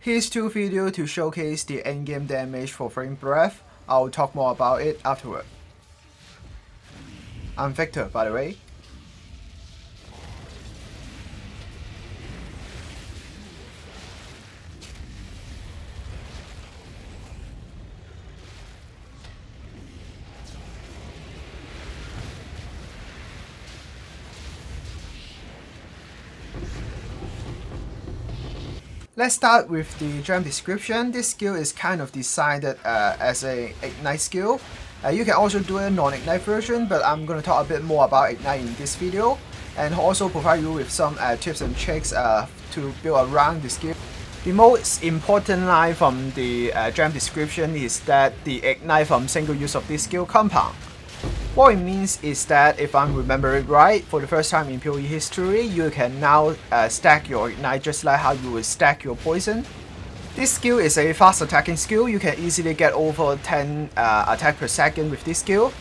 Here's 2 videos to showcase the in-game damage for Flame Breath. I'll talk more about it afterward. I'm Victor, by the way. Let's start with the gem description. This skill is kind of designed as a Ignite skill. You can also do a non-Ignite version, but I'm going to talk a bit more about Ignite in this video, and also provide you with some tips and tricks to build around the skill. The most important line from the gem description is that the Ignite from single use of this skill compound. What it means is that, if I remember it right, for the first time in POE history, you can now stack your Ignite just like how you would stack your poison. This skill is a fast attacking skill. You can easily get over 10 attack per second with this skill.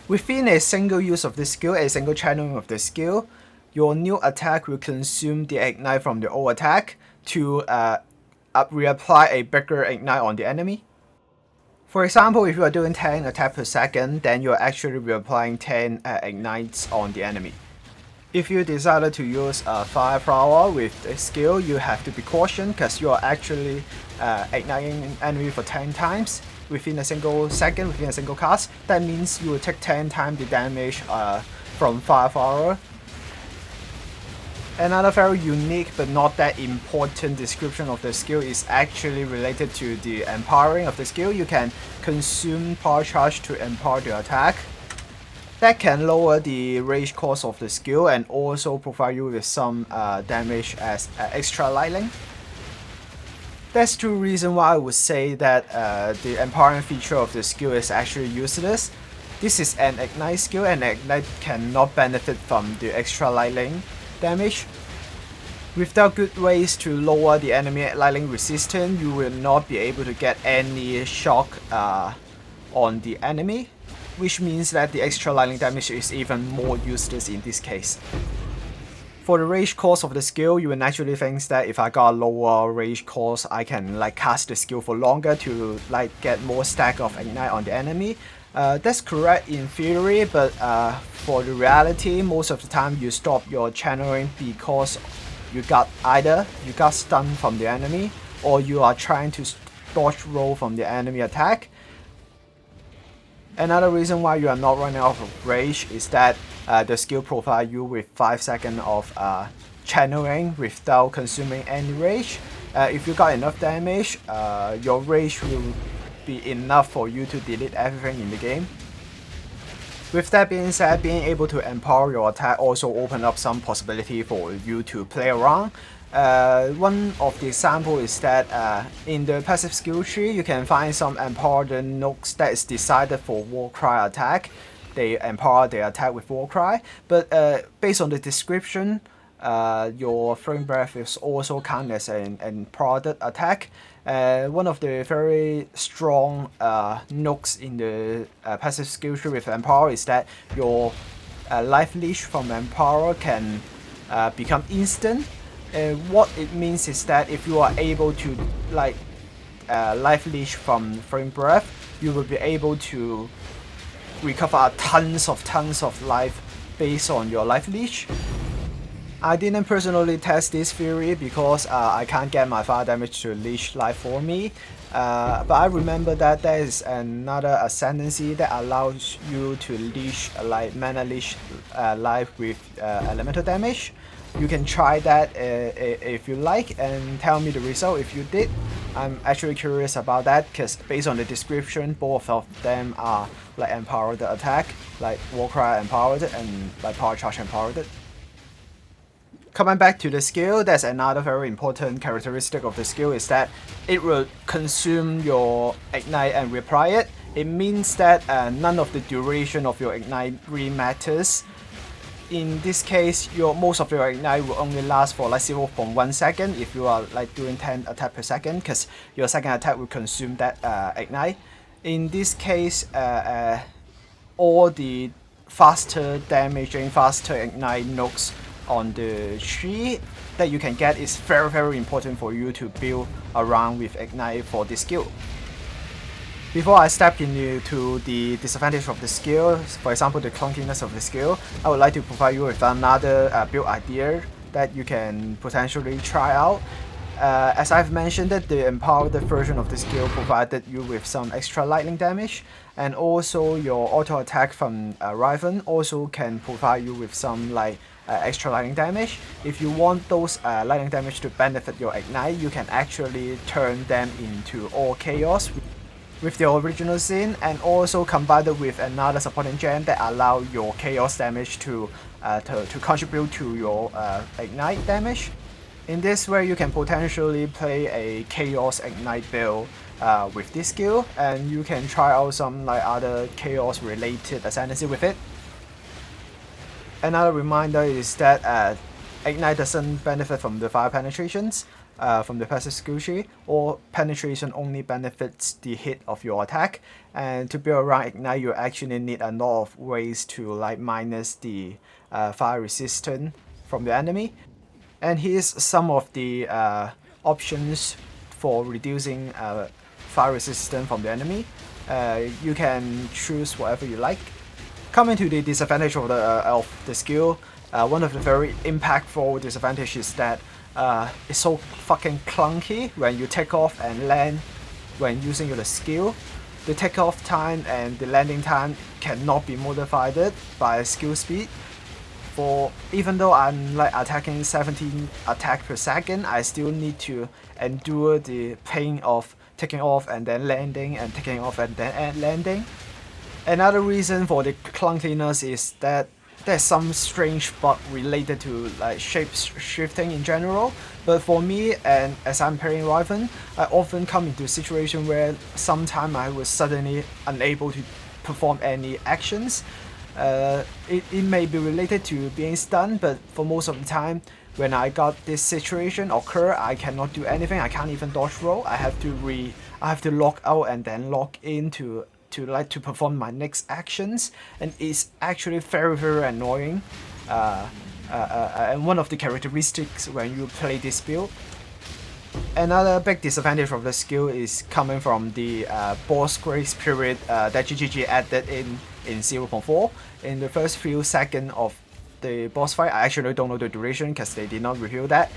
Within a single use of this skill, a single channeling of this skill, your new attack will consume the Ignite from the old attack to reapply a bigger Ignite on the enemy. For example, if you are doing 10 attack per second, then you are actually reapplying 10 ignites on the enemy. If you decided to use a Fire Flower with this skill, you have to be cautious because you are actually igniting an enemy for 10 times within a single second, within a single cast. That means you will take 10 times the damage from Fire Flower. Another very unique but not that important description of the skill is actually related to the empowering of the skill. You can consume Power Charge to empower the attack. That can lower the rage cost of the skill and also provide you with some damage as extra lightning. That's 2 reasons why I would say that the empowering feature of the skill is actually useless. This is an Ignite skill, and Ignite cannot benefit from the extra lightning damage. Without good ways to lower the enemy lightning resistance, you will not be able to get any shock on the enemy, which means that the extra lightning damage is even more useless in this case. For the rage cost of the skill, you will naturally think that if I got a lower rage cost, I can cast the skill for longer to get more stack of Ignite on the enemy. That's correct in theory, but for the reality, most of the time you stop your channeling because you got stunned from the enemy, or you are trying to dodge roll from the enemy attack. Another reason why you are not running out of rage is that the skill provides you with 5 seconds of channeling without consuming any rage. If you got enough damage, your rage will be enough for you to delete everything in the game. With that being said, being able to empower your attack also open up some possibility for you to play around. One of the examples is that in the passive skill tree, you can find some empowered nooks that is decided for Warcry attack. They empower their attack with Warcry, but based on the description, your Flame Breath is also counted as an empowered attack. One of the very strong nooks in the passive skill tree with Empower is that your life leash from Empower can become instant. What it means is that if you are able to life leash from Flame Breath, you will be able to recover tons of life based on your life leash. I didn't personally test this theory because I can't get my fire damage to leash life for me, but I remember that there is another ascendancy that allows you to leash mana leash life with elemental damage. You can try that if you like and tell me the result if you did. I'm actually curious about that because based on the description, both of them are empowered attack, like Warcry empowered and Power Charge empowered. Coming back to the skill, that's another very important characteristic of the skill is that it will consume your Ignite and reapply it. It means that none of the duration of your Ignite really matters. In this case, most of your Ignite will only last for 0.1 second if you are doing 10 attack per second, because your second attack will consume that Ignite. In this case, all the faster damaging, faster Ignite nooks on the tree that you can get is very important for you to build around with Ignite for this skill. Before I step into the disadvantage of the skill, for example the clunkiness of the skill, I would like to provide you with another build idea that you can potentially try out. As I've mentioned, that the empowered version of the skill provided you with some extra lightning damage, and also your auto attack from Wyvern also can provide you with some extra lightning damage. If you want those lightning damage to benefit your Ignite, you can actually turn them into all chaos with the original scene, and also combine it with another supporting gem that allow your chaos damage to contribute to your Ignite damage. In this way, you can potentially play a chaos Ignite build with this skill, and you can try out some other chaos related ascendancy with it. Another reminder is that Ignite doesn't benefit from the fire penetrations from the passive skill tree, or penetration only benefits the hit of your attack. And to build around Ignite, you actually need a lot of ways to minus the fire resistance from the enemy. And here's some of the options for reducing fire resistance from the enemy. You can choose whatever you like. Coming to the disadvantage of the skill, one of the very impactful disadvantages is that it's so fucking clunky when you take off and land when using your skill. The takeoff time and the landing time cannot be modified by skill speed. For even though I'm attacking 17 attack per second, I still need to endure the pain of taking off and then landing, and taking off and then landing. Another reason for the clunkiness is that there's some strange bug related to shape shifting in general. But for me, and as I'm playing Wyvern, I often come into a situation where sometimes I was suddenly unable to perform any actions. It may be related to being stunned, but for most of the time when I got this situation occur, I cannot do anything. I can't even dodge roll. I have to log out and then log in to perform my next actions, and it's actually very annoying. And one of the characteristics when you play this build. Another big disadvantage of the skill is coming from the boss grace period that GGG added in 0.4. In the first few seconds of the boss fight, I actually don't know the duration because they did not reveal that.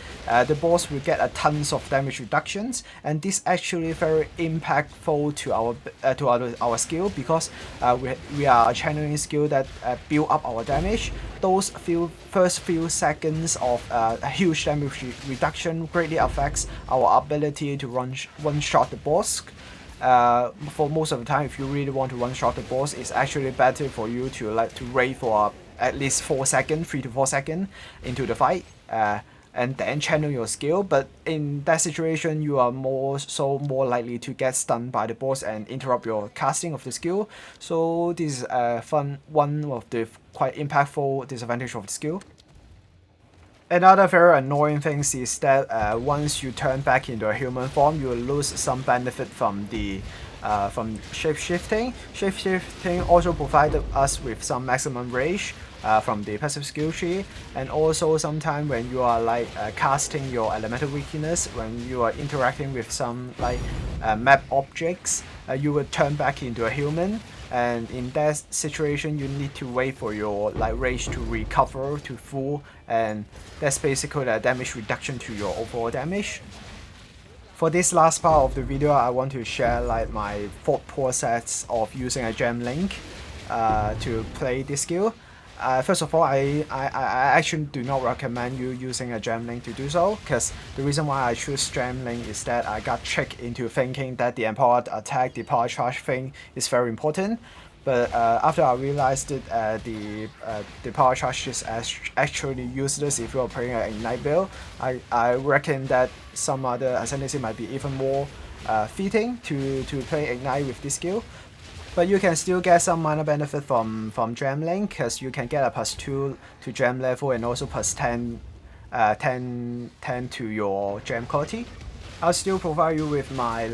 The boss will get a tons of damage reductions, and this actually very impactful to our skill, because we are a channeling skill that build up our damage. Those first few seconds of a huge damage reduction greatly affects our ability to one-shot the boss. For most of the time, if you really want to one-shot the boss, it's actually better for you to wait for at least 4 seconds, 3 to 4 seconds into the fight, and then channel your skill. But in that situation, you are more likely to get stunned by the boss and interrupt your casting of the skill. So this is one of the quite impactful disadvantage of the skill. Another very annoying thing is that once you turn back into a human form, you will lose some benefit from the from shape-shifting. Shape-shifting also provided us with some maximum range from the passive skill tree, and also sometimes when you are casting your elemental weakness, when you are interacting with some map objects, you will turn back into a human. And in that situation, you need to wait for your rage to recover to full, and that's basically a damage reduction to your overall damage. For this last part of the video, I want to share my thought process of using a gem link to play this skill. First of all, I actually do not recommend you using a gem link to do so, because the reason why I choose gem link is that I got tricked into thinking that the empowered attack, the power charge thing is very important. But after I realized that the power charge is actually useless if you are playing an Ignite build, I reckon that some other ascendancy might be even more fitting to play Ignite with this skill. But you can still get some minor benefit from Gem Link, because you can get a +2 to gem level and also +10 10 to your gem quality. I'll still provide you with my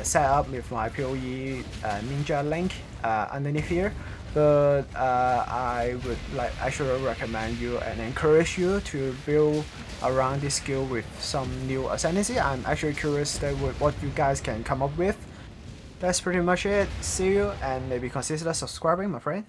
setup with my POE ninja link underneath here. but I would actually recommend you and encourage you to build around this skill with some new ascendancy. I'm actually curious that what you guys can come up with. That's pretty much it. See you, and maybe consider subscribing, my friend.